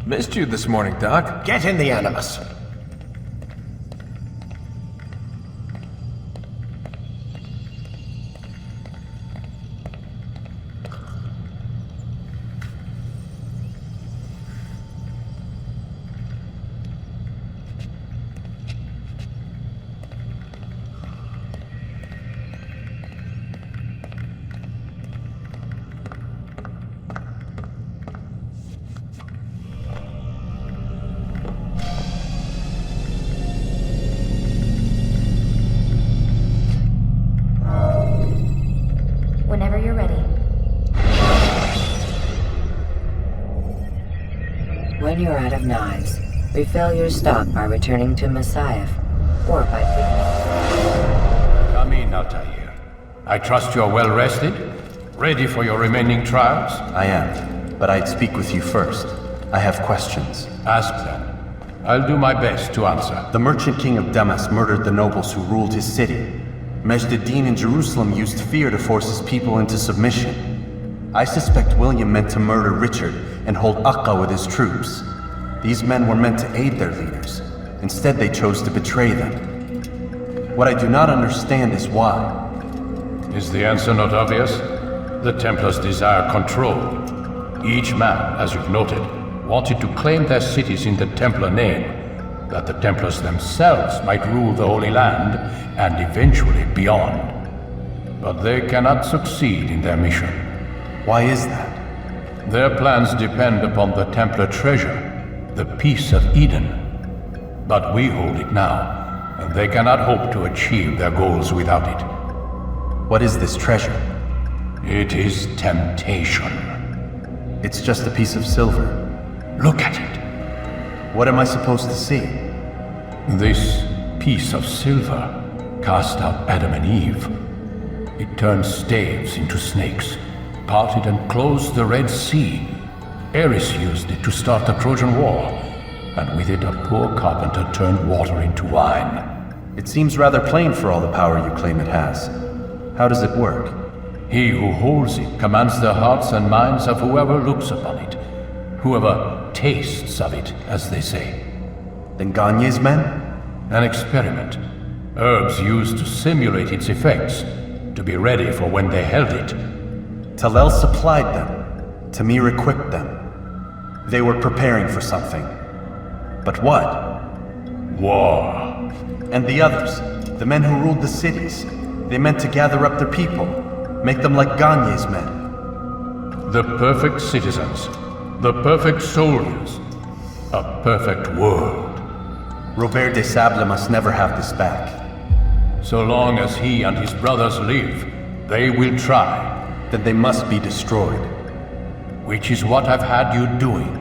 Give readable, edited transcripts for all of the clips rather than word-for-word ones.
Missed you this morning, Doc. Get in the Animus. Whenever you're ready. When you're out of knives, refill your stock by returning to Messiah, or by Come in, Altair. I trust you're well rested? Ready for your remaining trials? I am, but I'd speak with you first. I have questions. Ask them. I'll do my best to answer. The merchant king of Damascus murdered the nobles who ruled his city. Majd ad-Din in Jerusalem used fear to force his people into submission. I suspect William meant to murder Richard and hold Aqqa with his troops. These men were meant to aid their leaders. Instead, they chose to betray them. What I do not understand is why. Is the answer not obvious? The Templars desire control. Each man, as you've noted, wanted to claim their cities in the Templar name, that the Templars themselves might rule the Holy Land, and eventually beyond. But they cannot succeed in their mission. Why is that? Their plans depend upon the Templar treasure, the Peace of Eden. But we hold it now, and they cannot hope to achieve their goals without it. What is this treasure? It is temptation. It's just a piece of silver. Look at it. What am I supposed to see? This piece of silver cast out Adam and Eve. It turned staves into snakes, parted and closed the Red Sea. Ares used it to start the Trojan War, and with it a poor carpenter turned water into wine. It seems rather plain for all the power you claim it has. How does it work? He who holds it commands the hearts and minds of whoever looks upon it, whoever tastes of it, as they say. Then Gagne's men? An experiment. Herbs used to simulate its effects, to be ready for when they held it. Talel supplied them. Tamir equipped them. They were preparing for something. But what? War. And the others, the men who ruled the cities, they meant to gather up their people, make them like Gagne's men. The perfect citizens, the perfect soldiers, a perfect world. Robert de Sable must never have this back. So long as he and his brothers live, they will try. Then they must be destroyed. Which is what I've had you doing.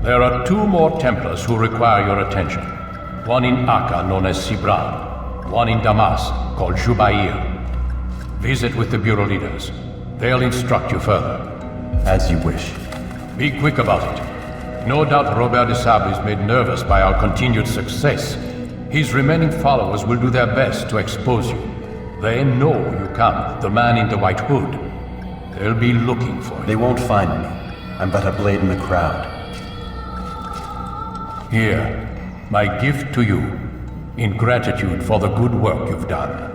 There are two more Templars who require your attention. One in Aqqa, known as Sibran. One in Damascus, called Jubair. Visit with the Bureau leaders. They'll instruct you further. As you wish. Be quick about it. No doubt Robert de Sable is made nervous by our continued success. His remaining followers will do their best to expose you. They know you come, the man in the white hood. They'll be looking for you. They won't find me. I'm but a blade in the crowd. Here, my gift to you, in gratitude for the good work you've done.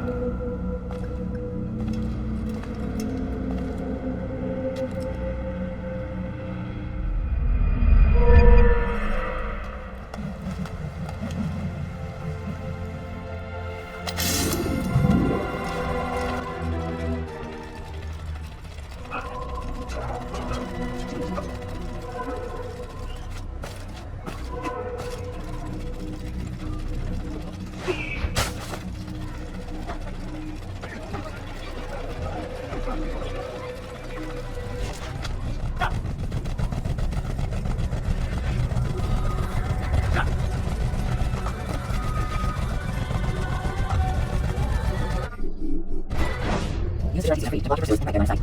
Use the directions to block your pursuits and right there on site.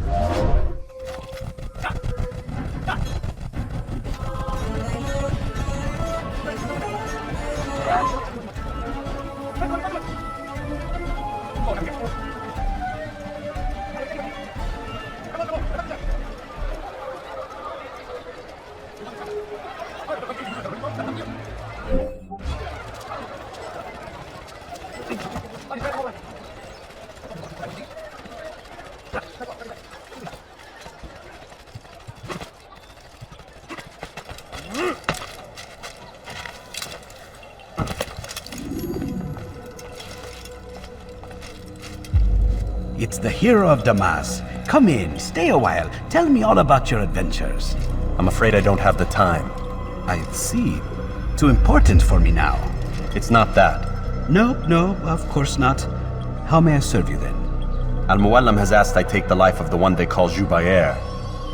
It's the hero of Damascus. Come in, stay a while. Tell me all about your adventures. I'm afraid I don't have the time. I see. Too important for me now. It's not that. No, of course not. How may I serve you then? Al-Muallim has asked I take the life of the one they call Jubair.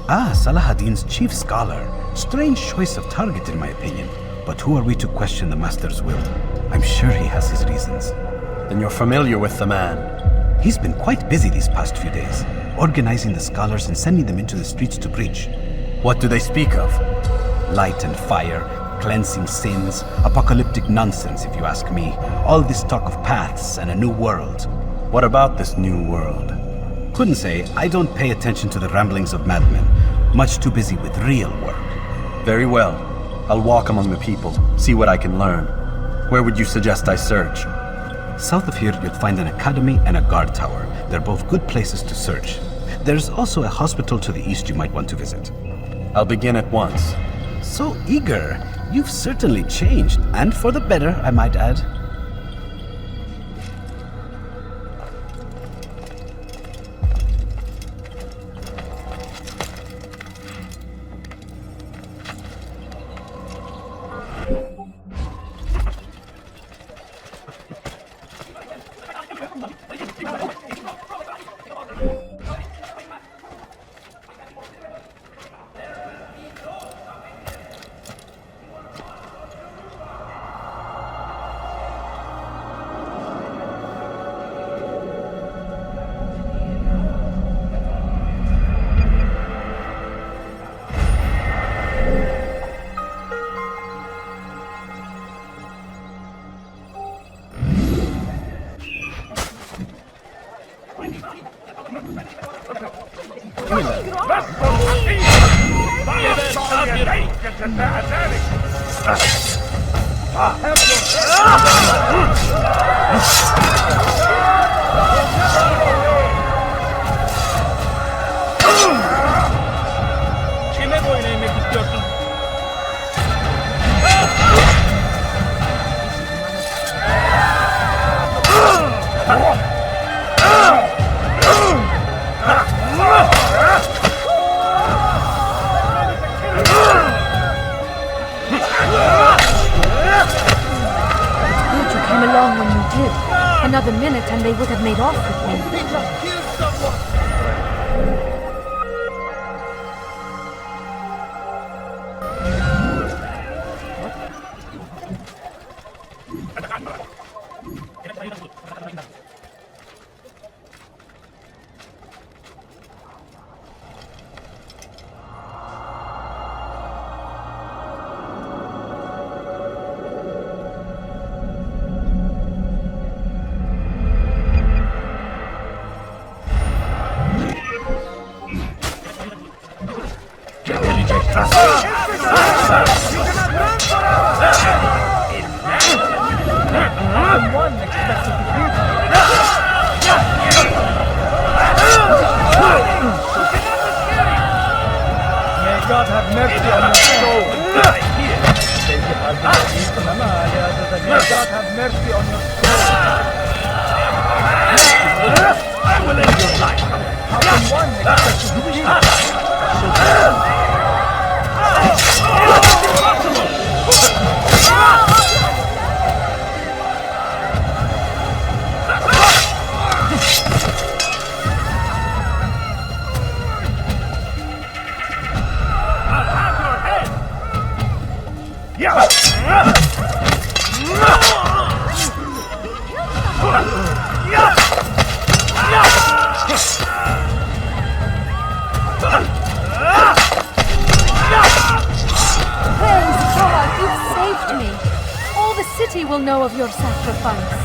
Ah, Salahuddin's chief scholar. Strange choice of target in my opinion. But who are we to question the Master's will? I'm sure he has his reasons. Then you're familiar with the man. He's been quite busy these past few days, organizing the scholars and sending them into the streets to preach. What do they speak of? Light and fire, cleansing sins, apocalyptic nonsense if you ask me. All this talk of paths and a new world. What about this new world? Couldn't say. I don't pay attention to the ramblings of madmen. Much too busy with real work. Very well. I'll walk among the people, see what I can learn. Where would you suggest I search? South of here, you'll find an academy and a guard tower. They're both good places to search. There's also a hospital to the east you might want to visit. I'll begin at once. So eager. You've certainly changed, and for the better, I might add. Another minute and they would have made off with me. God have mercy on your soul. May God have mercy on your soul. I will end your life. How can one expect to do it? Will know of your sacrifice.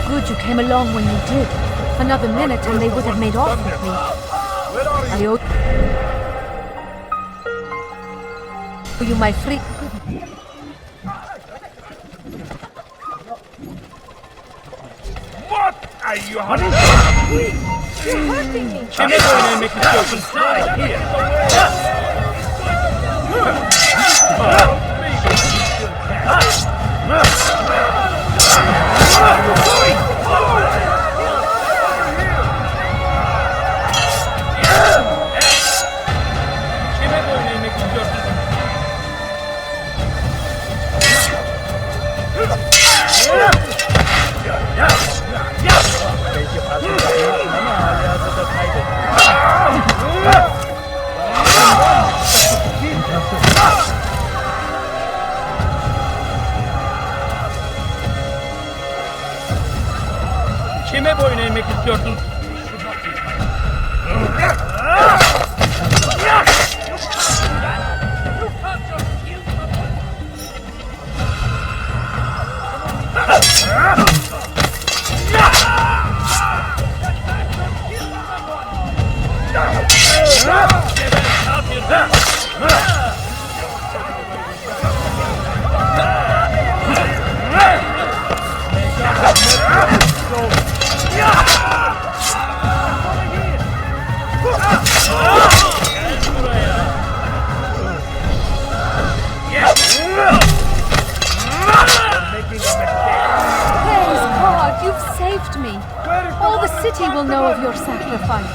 Good you came along when you did. Another minute and they would have made off with me. I owe you my free... What are you hunting? You're hurting me! Kimi böyle make istiyorsun? Here. Kime böyle yemek istiyorsun? Belki fazla yapıyorsun ama hali hazırda kaybettin. Kime boyun eğmek istiyorsun? Praise God, you've saved me. All the city will know of your sacrifice.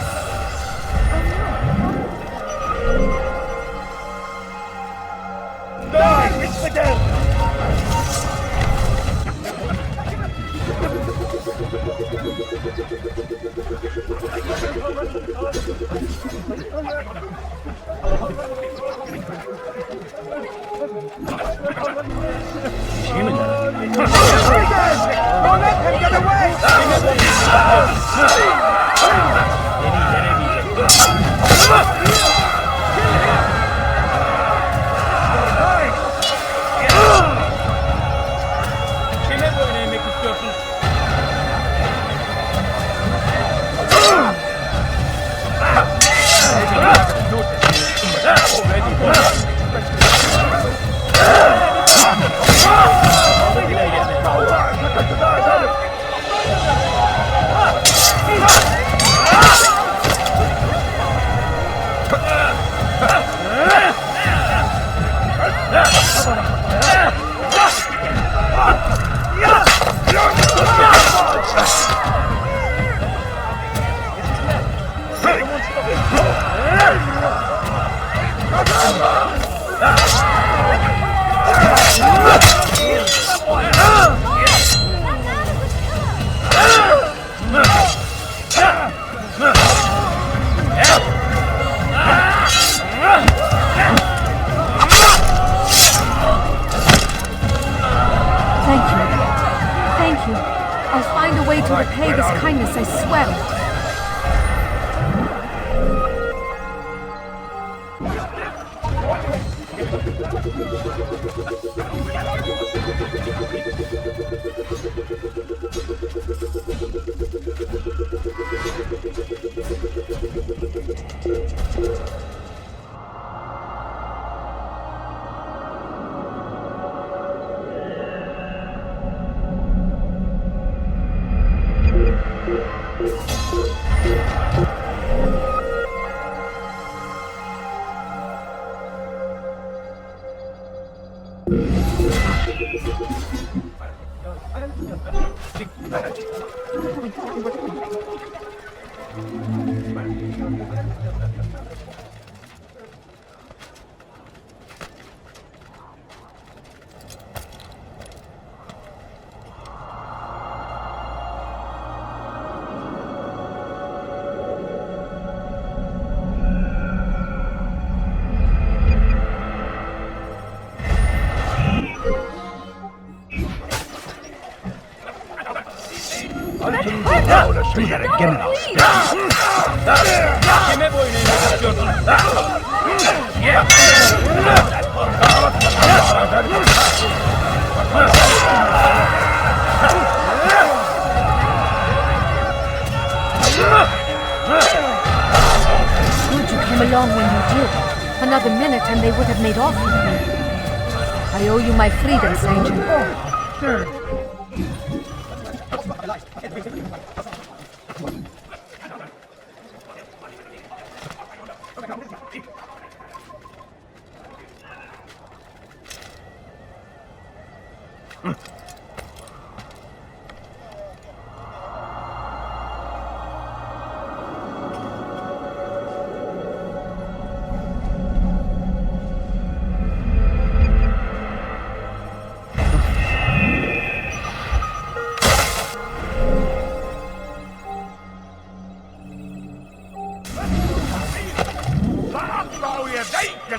Kime boyun eğmek istiyorsun? Thank you. Thank you. I'll find a way to repay this kindness, I swear it. Do that again and I'll ¿Qué me voy a Good you came along when you did. Another minute and they would have made off with me. I owe you my freedom, stranger.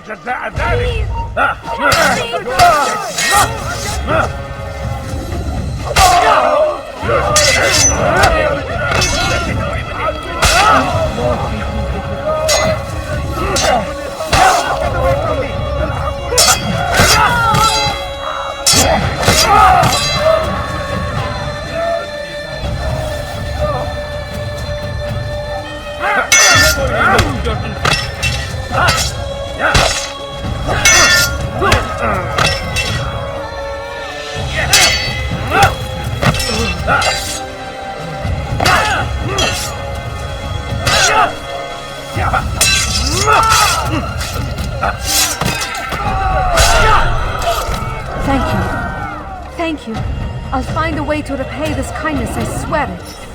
جزاء ذلك. Thank you. Thank you. I'll find a way to repay this kindness, I swear it.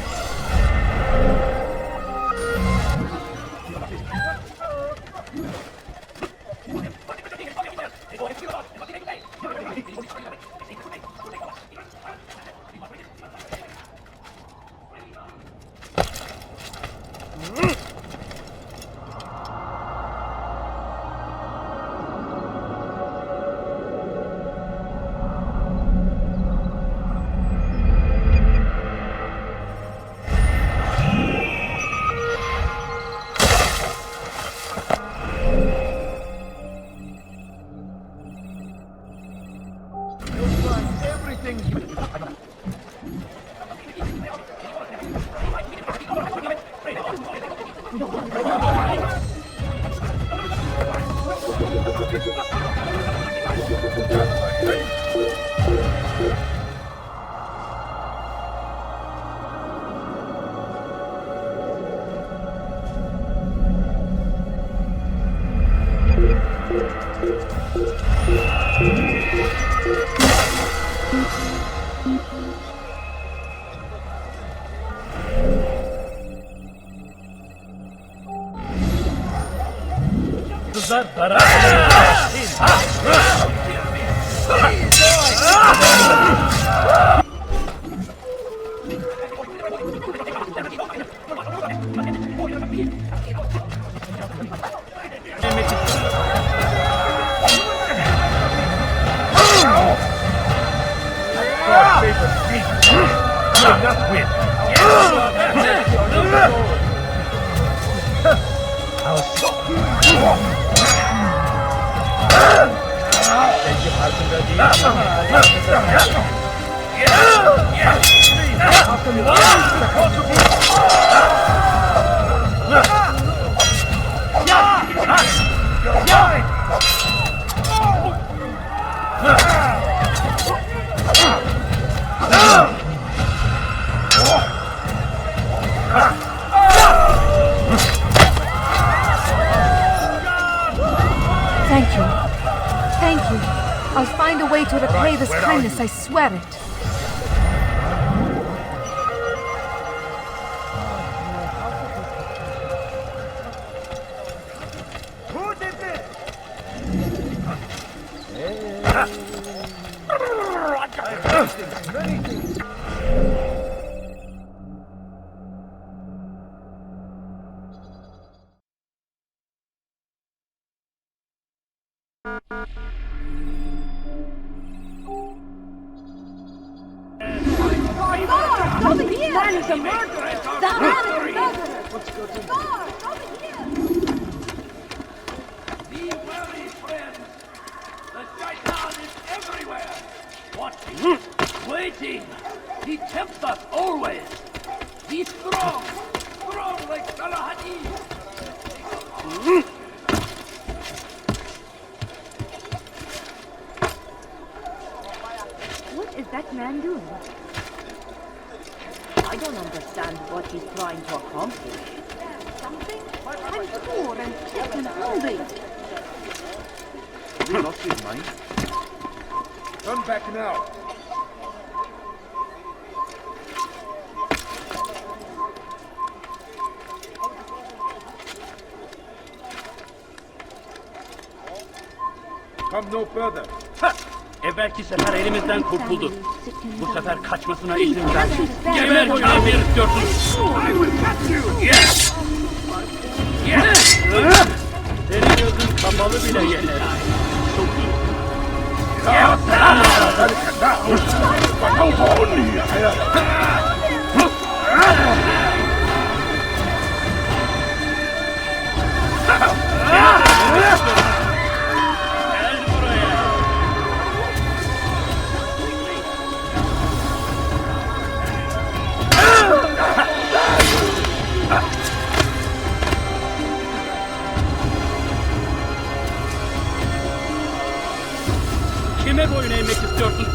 Thank you. Thank you. I'll find a way to repay this kindness, I swear it. Who did this? Man is a murderer! That man is a murderer! Guard, over here! Be wary, friends! The shaitan is everywhere! Watching, waiting! He tempts us always! He's strong! Strong like Salahadin! What is that man doing? I don't understand what he's trying to accomplish. Something? I'm poor and sick and hungry. He lost his mind. Come back now. Come no further. Ha! Evvelki sefer elimizden kurtuldu. Bu sefer kaçmasına izin vermeyiz. Geber kafir gördün. I will catch you. Yes. Yes. Senin gözün kapalı bile yener. Çok iyi. Kime boyun eğmek istiyorsun?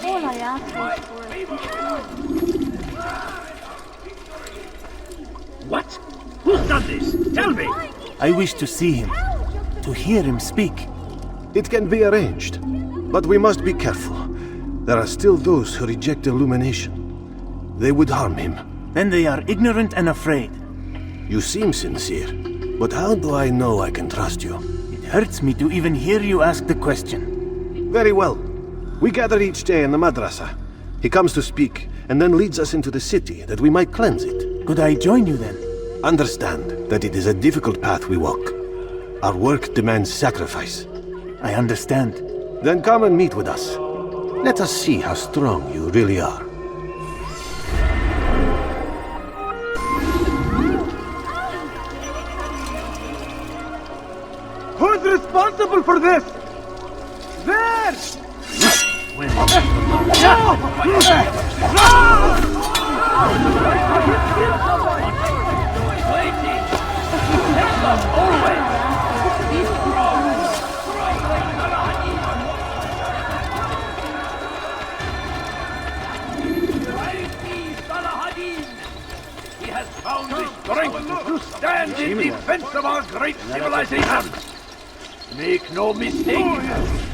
All I ask is for What? Who's done this? Tell me! I wish to see him, to hear him speak. It can be arranged, but we must be careful. There are still those who reject illumination. They would harm him. Then they are ignorant and afraid. You seem sincere, but how do I know I can trust you? It hurts me to even hear you ask the question. Very well. We gather each day in the madrasa. He comes to speak, and then leads us into the city, that we might cleanse it. Could I join you then? Understand that it is a difficult path we walk. Our work demands sacrifice. I understand. Then come and meet with us. Let us see how strong you really are. Who's responsible for this? There! He has found the strength to stand in defense of our great civilization. Make no mistake.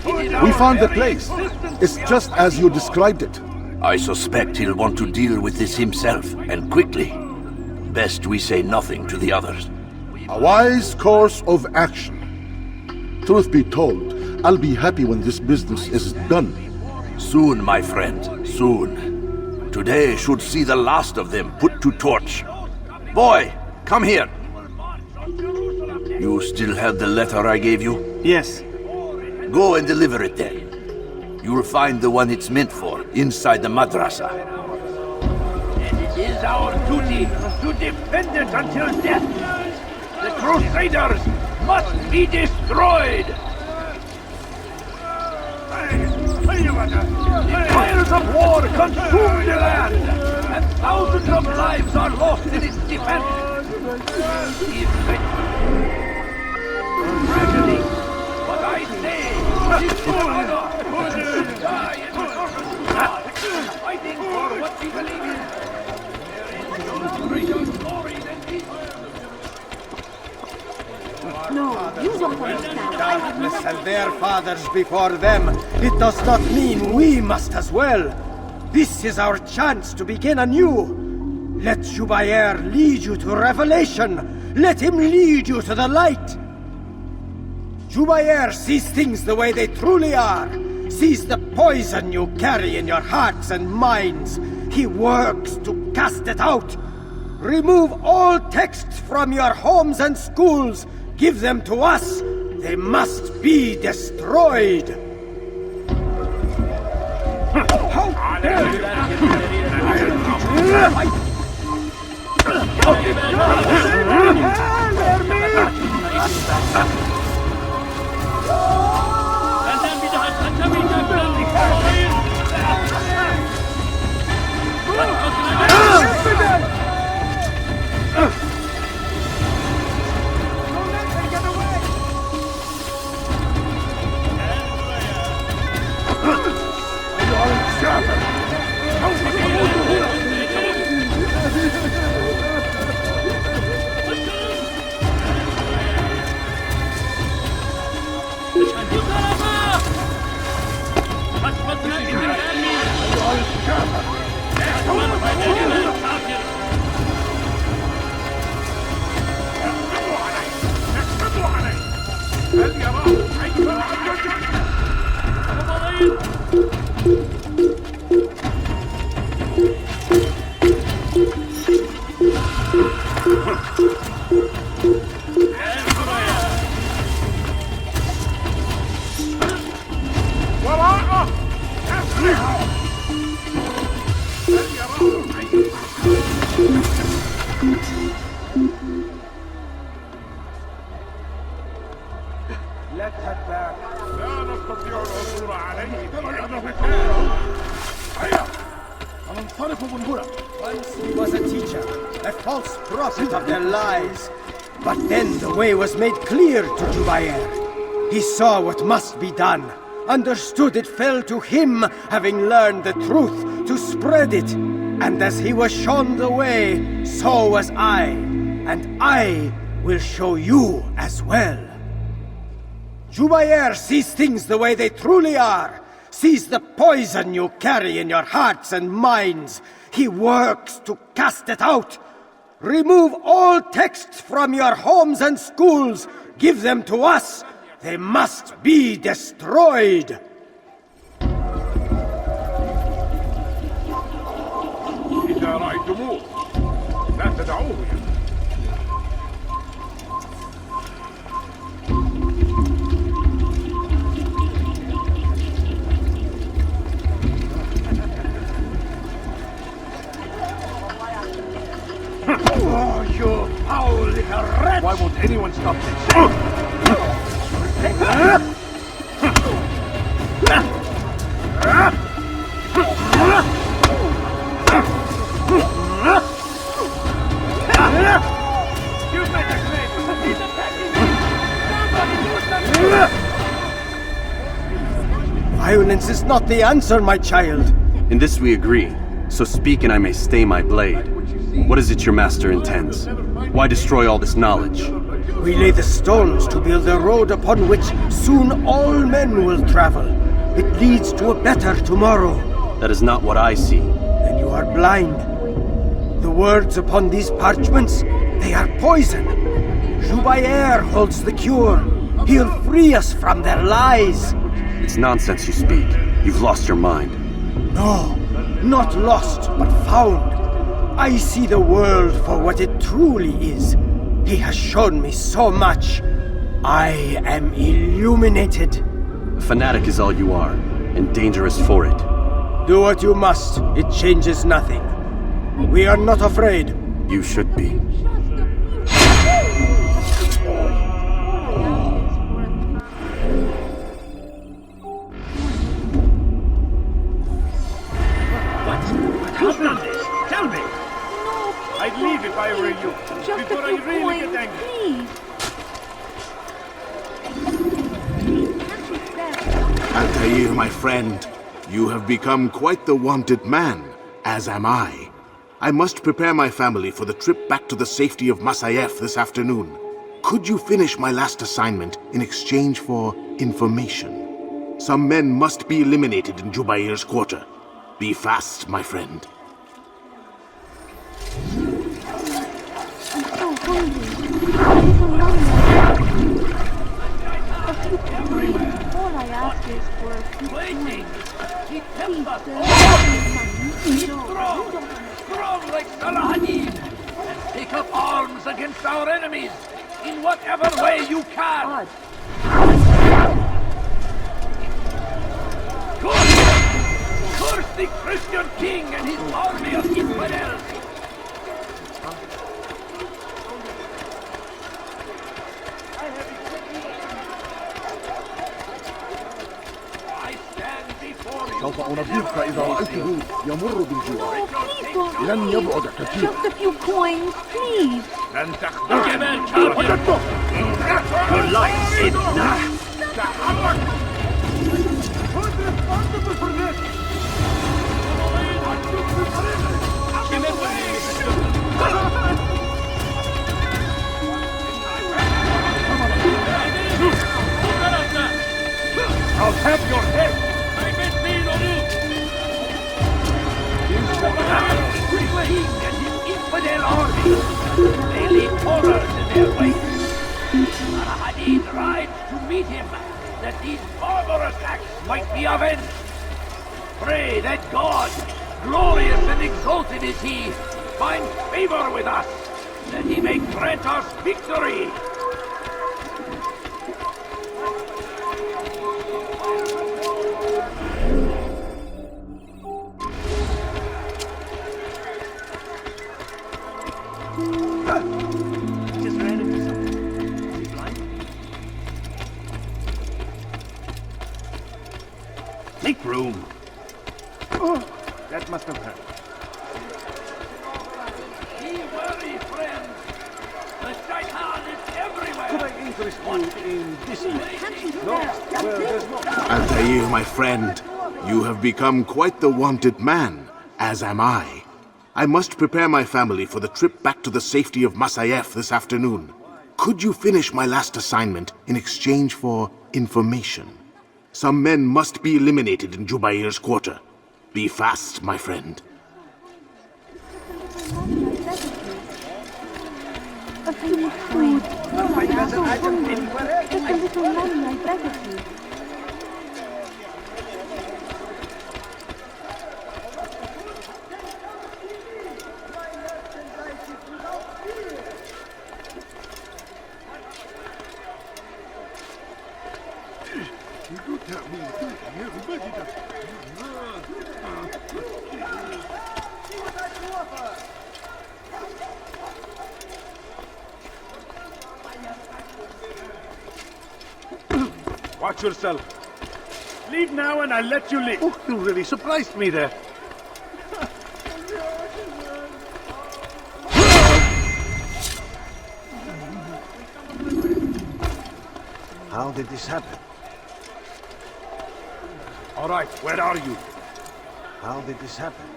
We found the place. It's just as you described it. I suspect he'll want to deal with this himself, and quickly. Best we say nothing to the others. A wise course of action. Truth be told, I'll be happy when this business is done. Soon, my friend, soon. Today should see the last of them put to torch. Boy, come here. You still have the letter I gave you? Yes. Go and deliver it then. You'll find the one it's meant for inside the madrasa. And it is our duty to defend it until death. The Crusaders must be destroyed. The fires of war consume the land, and thousands of lives are lost in its defense. Tragedy, but I say, this honor, die in fighting for what we believe in. There is no greater glory than this. No, you don't understand. Darkness and their fathers before them. It does not mean we must as well. This is our chance to begin anew. Let Jubair lead you to revelation. Let him lead you to the light. Jubair sees things the way they truly are. Sees the poison you carry in your hearts and minds. He works to cast it out. Remove all texts from your homes and schools. Give them to us. They must be destroyed. How dare you! Benden bir daha kaçamayacaklar. Once he was a teacher, a false prophet of their lies. But then the way was made clear to Jubair. He saw what must be done, understood it fell to him, having learned the truth, to spread it. And as he was shown the way, so was I. And I will show you as well. Jubair sees things the way they truly are. Sees the poison you carry in your hearts and minds. He works to cast it out. Remove all texts from your homes and schools. Give them to us. They must be destroyed. إذا رأيتموه لا تدعوه. Oh, you foul little wretch! Why won't anyone stop this? You better claim he's attacking me! Somebody do something! Violence is not the answer, my child. In this we agree, so speak and I may stay my blade. What is it your master intends? Why destroy all this knowledge? We lay the stones to build a road upon which soon all men will travel. It leads to a better tomorrow. That is not what I see. Then you are blind. The words upon these parchments, they are poison. Jubair holds the cure. He'll free us from their lies. It's nonsense you speak. You've lost your mind. No, not lost, but found. I see the world for what it truly is. He has shown me so much. I am illuminated. A fanatic is all you are, and dangerous for it. Do what you must. It changes nothing. We are not afraid. You should be. Who's done this? Tell me! I'd leave if I were you, before I really get angry. Altair, my friend, you have become quite the wanted man, as am I. I must prepare my family for the trip back to the safety of Masayef this afternoon. Could you finish my last assignment in exchange for information? Some men must be eliminated in Jubair's quarter. Be fast, my friend. I'm so hungry. I'm so lonely. All I ask is for a few coins. Be strong like Salahadin, and take up arms against our enemies in whatever way you can. Curse the Christian king and his army of infidels! I stand before you. سوف أنبهك إذا رأيته يمر بالجوار. لن يبعد كثيرا. Just a few coins, please. لن تخدع بالكافر. Your life is now. Who's responsible for this? I'll have your head! King and his infidel army, they leave horrors in their wake. Al-Hadid rides to meet him, that these barbarous acts might be avenged. Pray that God, glorious and exalted is he, find favor with us, that he may grant us victory. Just ran into something. Are you blind? Make room. Oh, that must have hurt. Be wary, friend. The shaitan is everywhere. Could I interest you in this? No, well, there's no. Altair, my friend, you have become quite the wanted man, as am I. I must prepare my family for the trip back to the safety of Masayef this afternoon. Could you finish my last assignment in exchange for information? Some men must be eliminated in Jubair's quarter. Be fast, my friend. A few food. I'm so hungry. Just a little money, I beg of you. Watch yourself. Leave now and I'll let you leave. Oh, you really surprised me there. How did this happen? All right, where are you? How did this happen?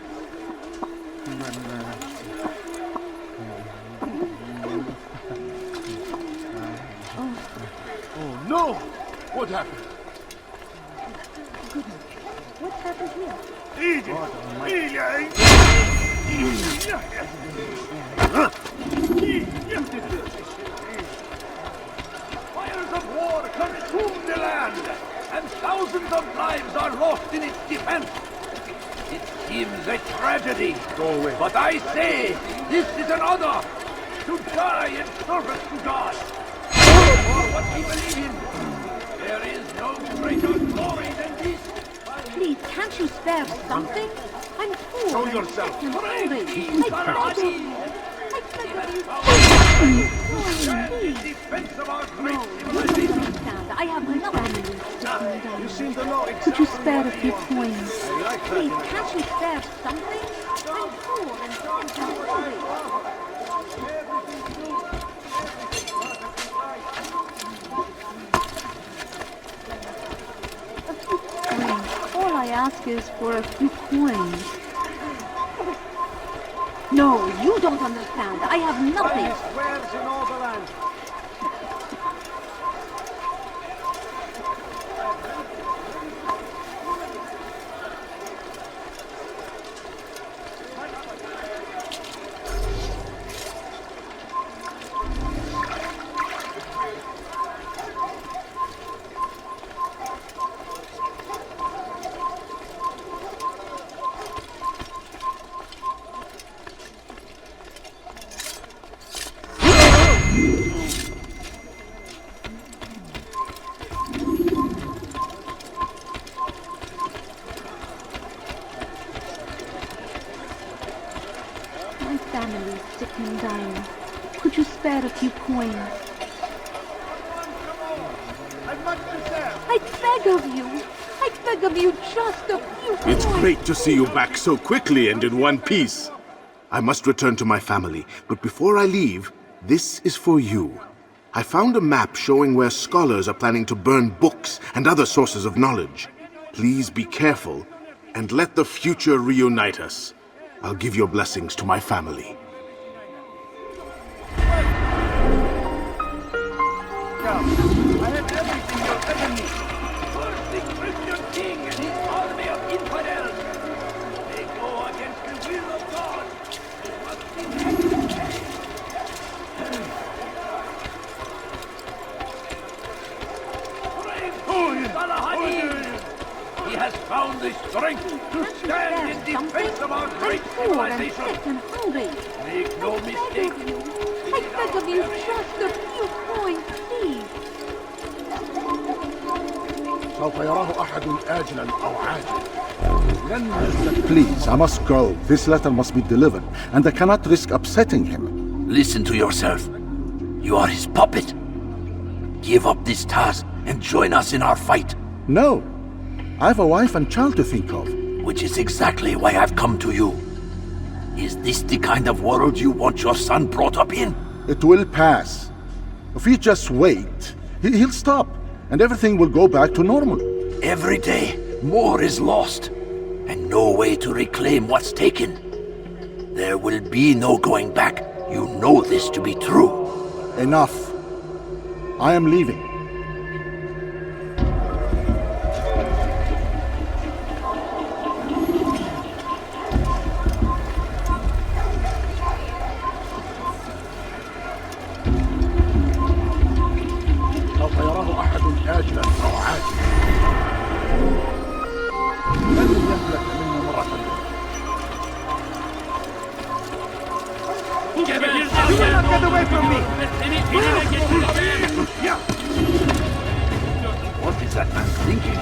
Oh no! What happened? Goodness. What happened here? Eat it! Fires of war consumed the land, and thousands of lives are lost in its defense. It seems a tragedy. Go away. But I say, this is an honor. To die in service to God. For what we believe in. There is no greater glory than this. Please, can't you spare something? I'm poor. Show and yourself. sick and hungry. I beg of you. I beg of you. In defense of our great No, you don't civilization. understand. I have no family sitting down. You seem to know Could exactly you spare a few coins? I like that. Please, can't you spare something? I'm poor and sick and hungry. All I ask is for a few coins. No, you don't understand. I have nothing. Where's in all the land? My family is sick and dying. Could you spare a few coins? I beg of you. I beg of you just a few coins. It's great to see you back so quickly and in one piece. I must return to my family, but before I leave, this is for you. I found a map showing where scholars are planning to burn books and other sources of knowledge. Please be careful and let the future reunite us. I'll give your blessings to my family. I have everything you'll ever need. First, the Christian king and his army of infidels. They go against the will of God. It must be Brave Al Hakim. He has found the strength to stand in defense of our great civilization. I'm sick and hungry. Make no mistake. I beg of you just a few coins, please. سوف يراه أحد آجلا أو عاجلا. Please, I must go. This letter must be delivered, and I cannot risk upsetting him. Listen to yourself. You are his puppet. Give up this task and join us in our fight. No. I have a wife and child to think of. Which is exactly why I've come to you. Is this the kind of world you want your son brought up in? It will pass. If you just wait, he'll stop, and everything will go back to normal. Every day, more is lost, and no way to reclaim what's taken. There will be no going back. You know this to be true. Enough. I am leaving. سوف يراه أحد آجلا أو عاجلا. لن يهلك منه مرة أخرى. You will not get away from me! What is that man thinking?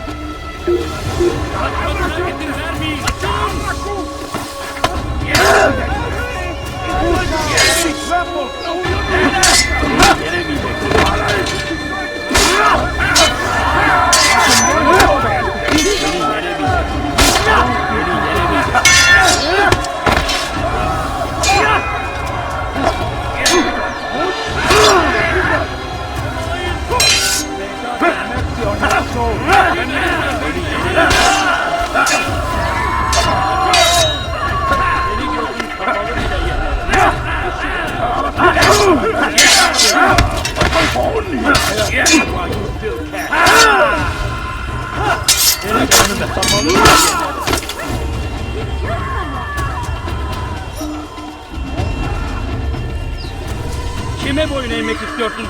Kime boyun eğmek istiyorsun?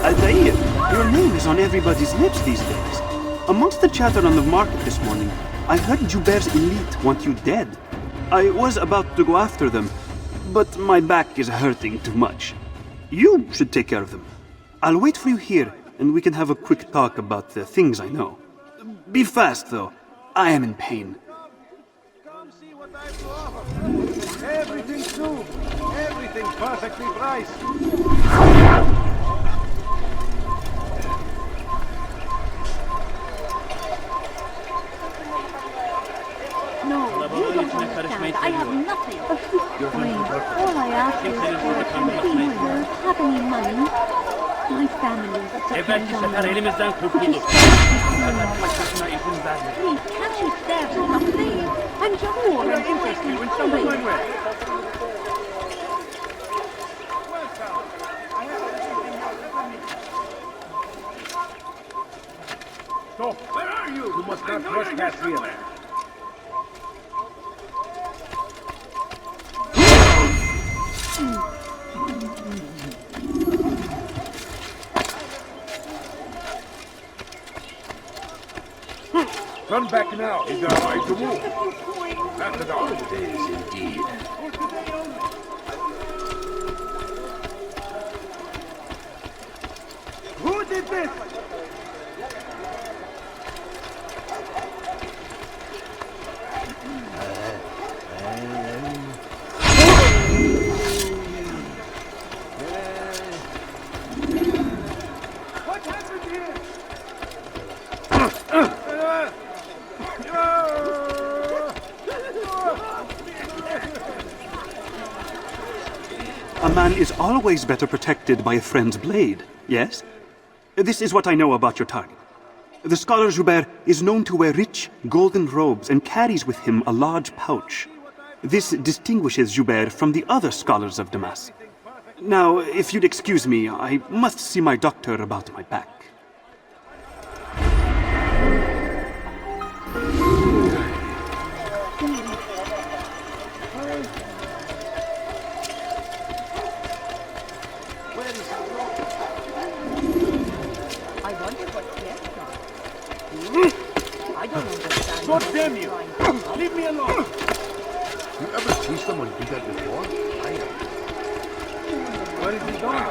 Altair, your name is on everybody's lips these days. Amongst the chatter on the market this morning, I heard Jubair's elite want you dead. I was about to go after them, but my back is hurting too much. You should take care of them. I'll wait for you here, and we can have a quick talk about the things I know. Be fast, though. I am in pain. Come see what I have to offer. Everything too. Everything perfectly priced. No, you don't understand. I have nothing. All I ask is for $15. Have any money? My family is Evvelki sefer elimizden kurtulduk. Bu sefer kaçmasına izin vermedik. Please, can't you spare me something? I'm just poor and hungry. Stop! Where are you? You must not trespass here. Turn back now. Is there a right to move? After the holidays, indeed. Who did this? What happened here? A man is always better protected by a friend's blade, yes? This is what I know about your target. The scholar Jubair is known to wear rich, golden robes and carries with him a large pouch. This distinguishes Jubair from the other scholars of Damascus. Now, if you'd excuse me, I must see my doctor about my back. God damn you! Leave me alone! You ever see someone do that before? I have. Where is he going?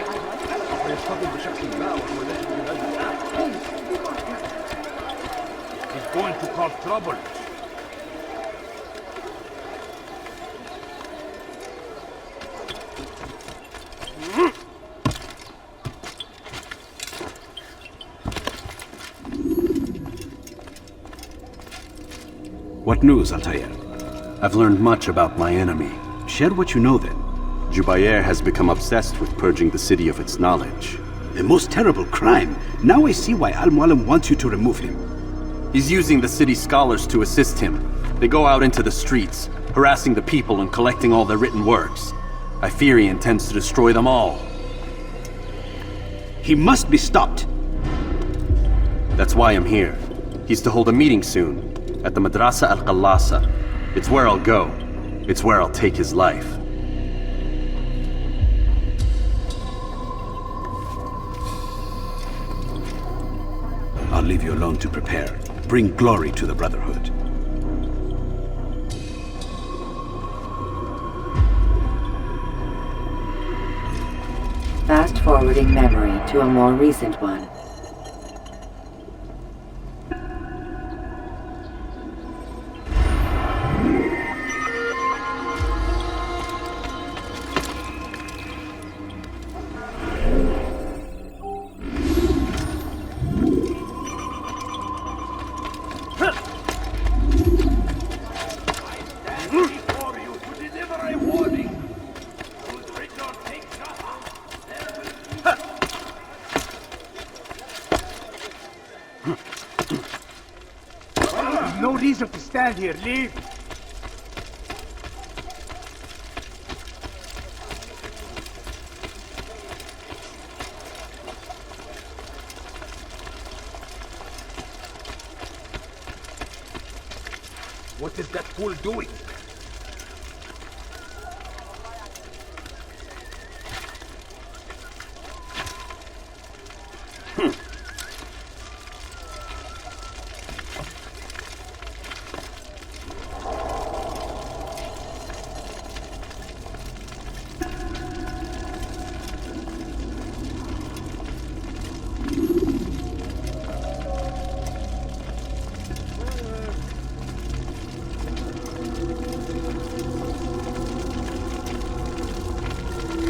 He's going to cause trouble. What news, Altair? I've learned much about my enemy. Share what you know then. Jubair has become obsessed with purging the city of its knowledge. The most terrible crime. Now I see why Al-Mualim wants you to remove him. He's using the city scholars to assist him. They go out into the streets, harassing the people and collecting all their written works. I fear he intends to destroy them all. He must be stopped. That's why I'm here. He's to hold a meeting soon, at the Madrasa al-Qallasa. It's where I'll go. It's where I'll take his life. I'll leave you alone to prepare. Bring glory to the Brotherhood. Fast-forwarding memory to a more recent one. stand here. Leave. What is that fool doing?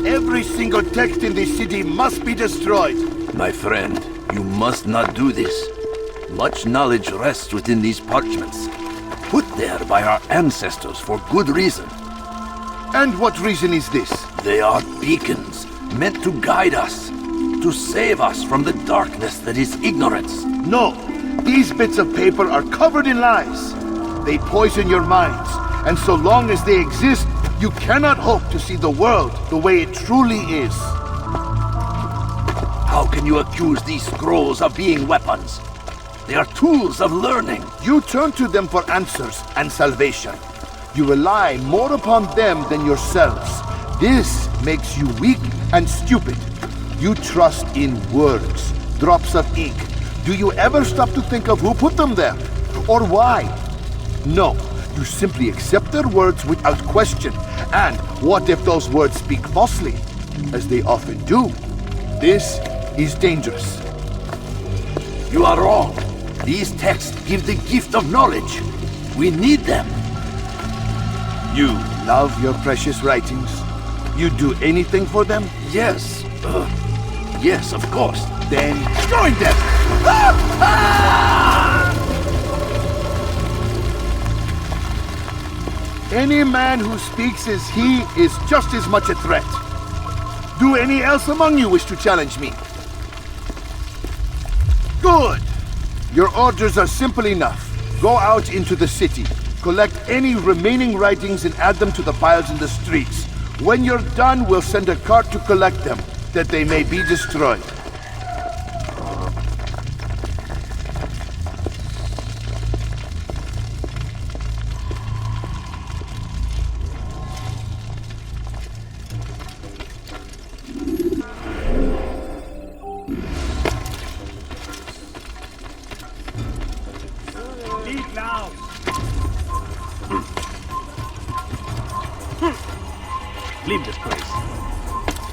Every single text in this city must be destroyed. My friend, you must not do this. Much knowledge rests within these parchments, put there by our ancestors for good reason. And what reason is this? They are beacons, meant to guide us, to save us from the darkness that is ignorance. No, these bits of paper are covered in lies. They poison your minds, and so long as they exist, you cannot hope to see the world the way it truly is. How can you accuse these scrolls of being weapons? They are tools of learning. You turn to them for answers and salvation. You rely more upon them than yourselves. This makes you weak and stupid. You trust in words, drops of ink. Do you ever stop to think of who put them there? Or why? No, you simply accept their words without question. And what if those words speak falsely? As they often do. This is dangerous. You are wrong. These texts give the gift of knowledge. We need them. You love your precious writings? You'd do anything for them? Yes. Yes, of course. Then join them! Any man who speaks as he is just as much a threat. Do any else among you wish to challenge me? Good! Your orders are simple enough. Go out into the city, collect any remaining writings and add them to the piles in the streets. When you're done, we'll send a cart to collect them, that they may be destroyed. Leave now. Leave this place.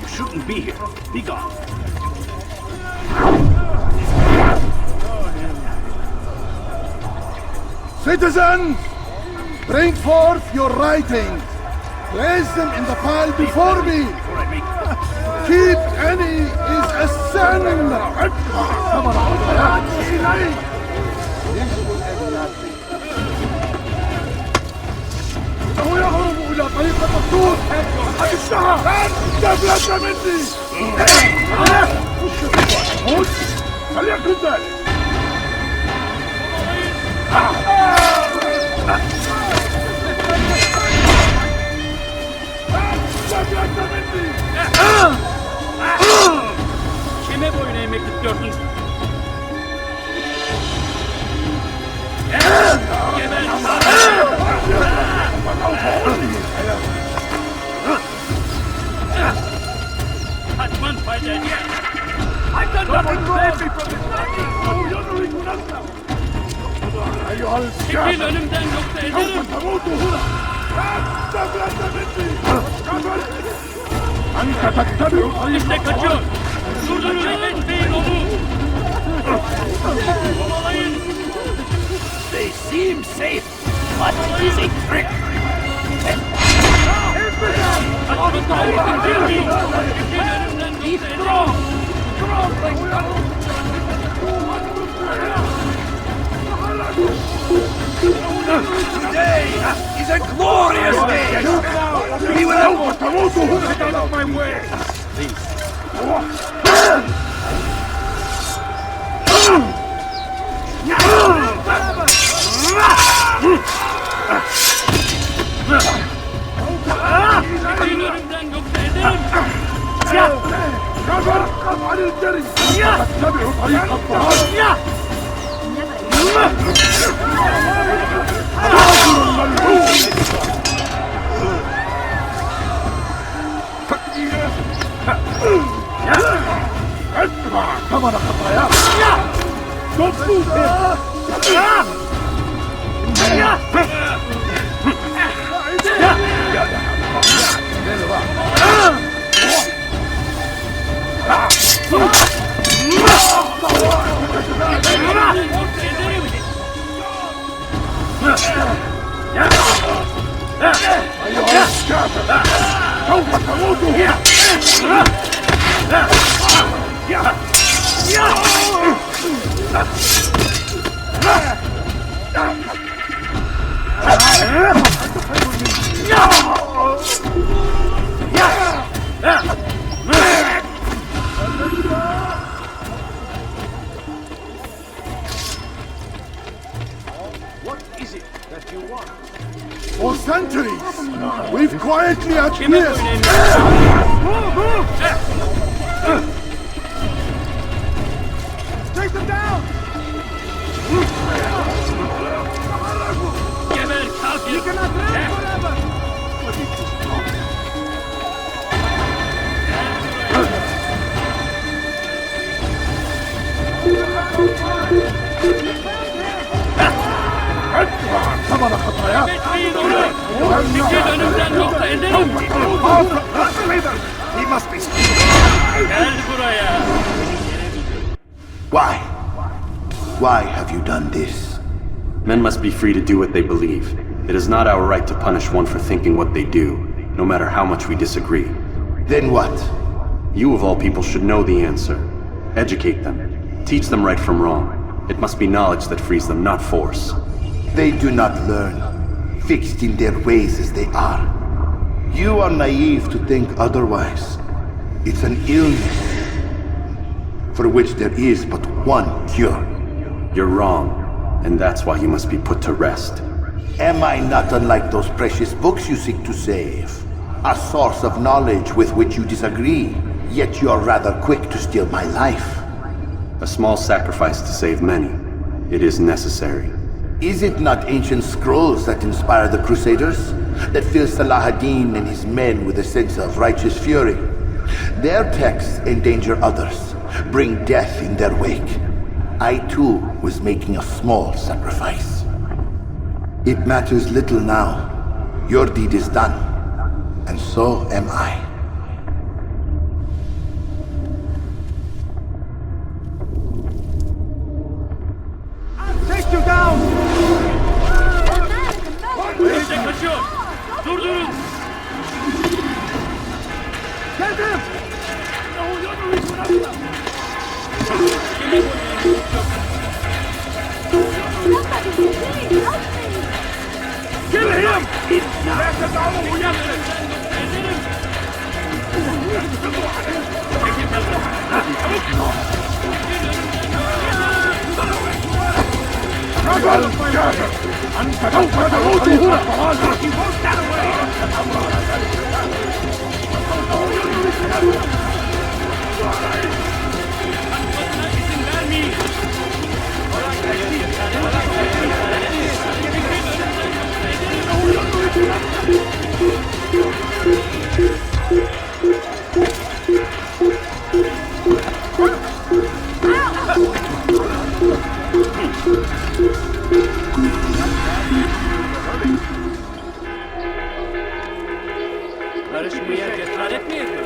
You shouldn't be here. Be gone. Citizens, bring forth your writings. Place them in the pile before me. Keep any is a sin. إنه يهرب إلى طريق المقصود. قد اشتهى. تفلت مني. فليكن ذلك. Kime boyun eğmek istiyorsun? Kaçman fayda ediyor. I've done nothing to save me from this. أيها الشعب. Çekil önümden yoksa ederim. سوف تموت هنا. تفلت مني. أنت تتبع طريق İşte kaçıyor. Durdurun etmeyin onu. Kovalayın. They seem safe, but it is a trick. Kaçmanın tarihini bilmeyin. Çekil önümden yoksa ederim. Today is a glorious day. We will have Get out of my way. Please. önümden yoksa ederim. What is it that you want? For centuries, we've quietly acquiesced. Take them down! Geber kafir! You cannot live forever! Önümden yoksa ederim. He must be. Gel buraya. Why? Why have you done this? Men must be free to do what they believe. It is not our right to punish one for thinking what they do, no matter how much we disagree. Then what? You of all people should know the answer. Educate them. Teach them right from wrong. It must be knowledge that frees them, not force. They do not learn, fixed in their ways as they are. You are naive to think otherwise. It's an illness for which there is but one cure. You're wrong, and that's why you must be put to rest. Am I not unlike those precious books you seek to save? A source of knowledge with which you disagree, yet you are rather quick to steal my life. A small sacrifice to save many. It is necessary. Is it not ancient scrolls that inspire the Crusaders? That fill Salah ad-Din and his men with a sense of righteous fury? Their texts endanger others, bring death in their wake. I too was making a small sacrifice. It matters little now. Your deed is done, and so am I. I'll take you down! Önce kaçıyor. Durdurun. Geldim! Kill him! Karışmaya cesaret mi ediyor?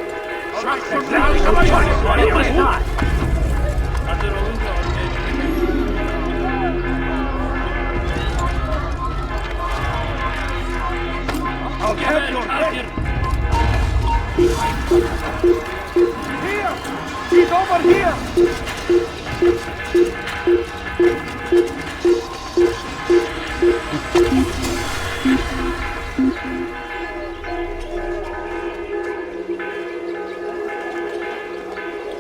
Hazır olunca ortaya çıkacak. I'll have your head! Here! He's over here!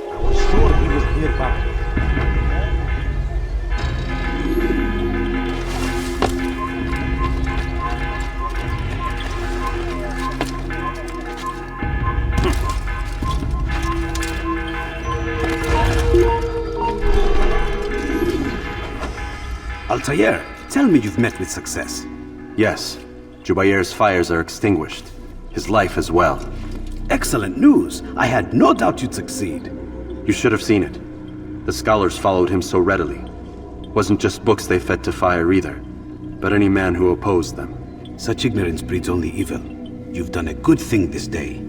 I was sure he was nearby. Altair, tell me you've met with success. Yes. Jubair's fires are extinguished. His life as well. Excellent news. I had no doubt you'd succeed. You should have seen it. The scholars followed him so readily. Wasn't just books they fed to fire either, but any man who opposed them. Such ignorance breeds only evil. You've done a good thing this day.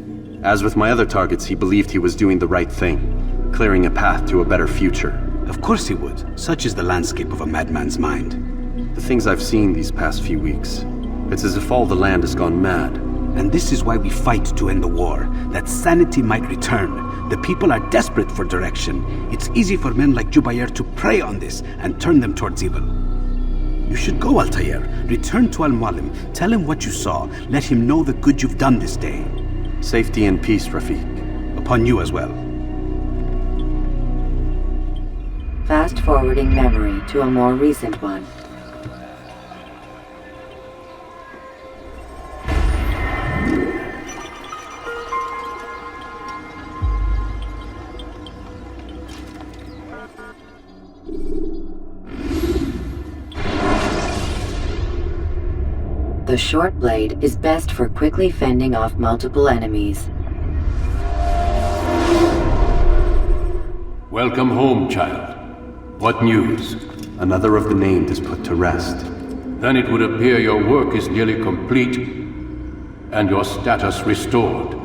As with my other targets, he believed he was doing the right thing, clearing a path to a better future. Of course he would. Such is the landscape of a madman's mind. The things I've seen these past few weeks, it's as if all the land has gone mad. And this is why we fight to end the war, that sanity might return. The people are desperate for direction. It's easy for men like Jubair to prey on this and turn them towards evil. You should go, Altair. Return to Al-Mualim. Tell him what you saw. Let him know the good you've done this day. Safety and peace, Rafiq. Upon you as well. Fast-forwarding memory to a more recent one. The short blade is best for quickly fending off multiple enemies. Welcome home, child. What news? Another of the named is put to rest. Then it would appear your work is nearly complete, and your status restored.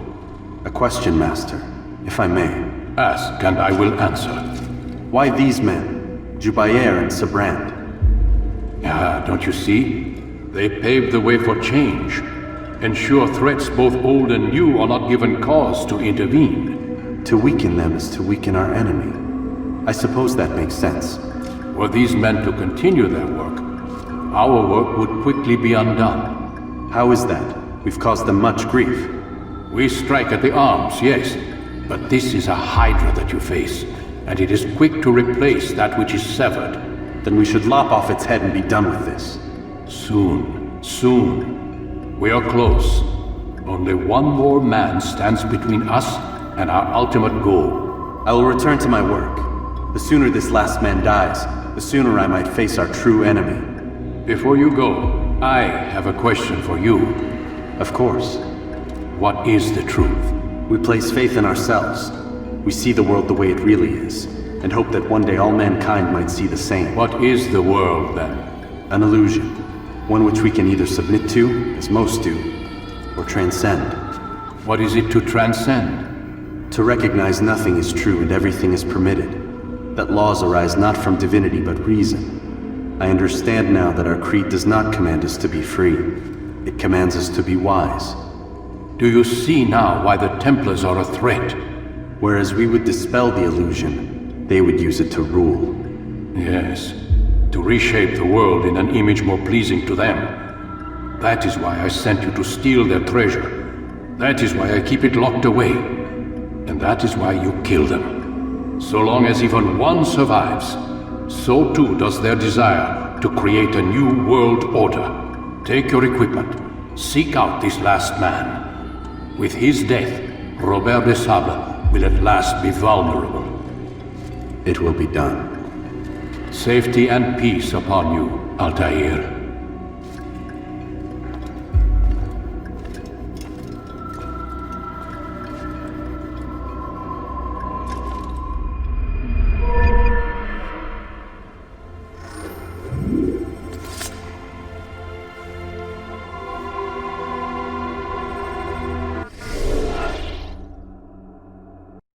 A question, Master, if I may. Ask, and I will answer. Why these men, Jubair and Sabrand? Ah, don't you see? They paved the way for change. Ensure threats both old and new are not given cause to intervene. To weaken them is to weaken our enemy. I suppose that makes sense. Were these men to continue their work, our work would quickly be undone. How is that? We've caused them much grief. We strike at the arms, yes, but this is a hydra that you face, and it is quick to replace that which is severed. Then we should lop off its head and be done with this. Soon, soon. We are close. Only one more man stands between us and our ultimate goal. I will return to my work. The sooner this last man dies, the sooner I might face our true enemy. Before you go, I have a question for you. Of course. What is the truth? We place faith in ourselves. We see the world the way it really is, and hope that one day all mankind might see the same. What is the world, then? An illusion. One which we can either submit to, as most do, or transcend. What is it to transcend? To recognize nothing is true and everything is permitted. That laws arise not from divinity but reason. I understand now that our creed does not command us to be free. It commands us to be wise. Do you see now why the Templars are a threat? Whereas we would dispel the illusion, they would use it to rule. Yes, to reshape the world in an image more pleasing to them. That is why I sent you to steal their treasure. That is why I keep it locked away. And that is why you kill them. So long as even one survives, so too does their desire to create a new world order. Take your equipment. Seek out this last man. With his death, Robert de Sable will at last be vulnerable. It will be done. Safety and peace upon you, Altair.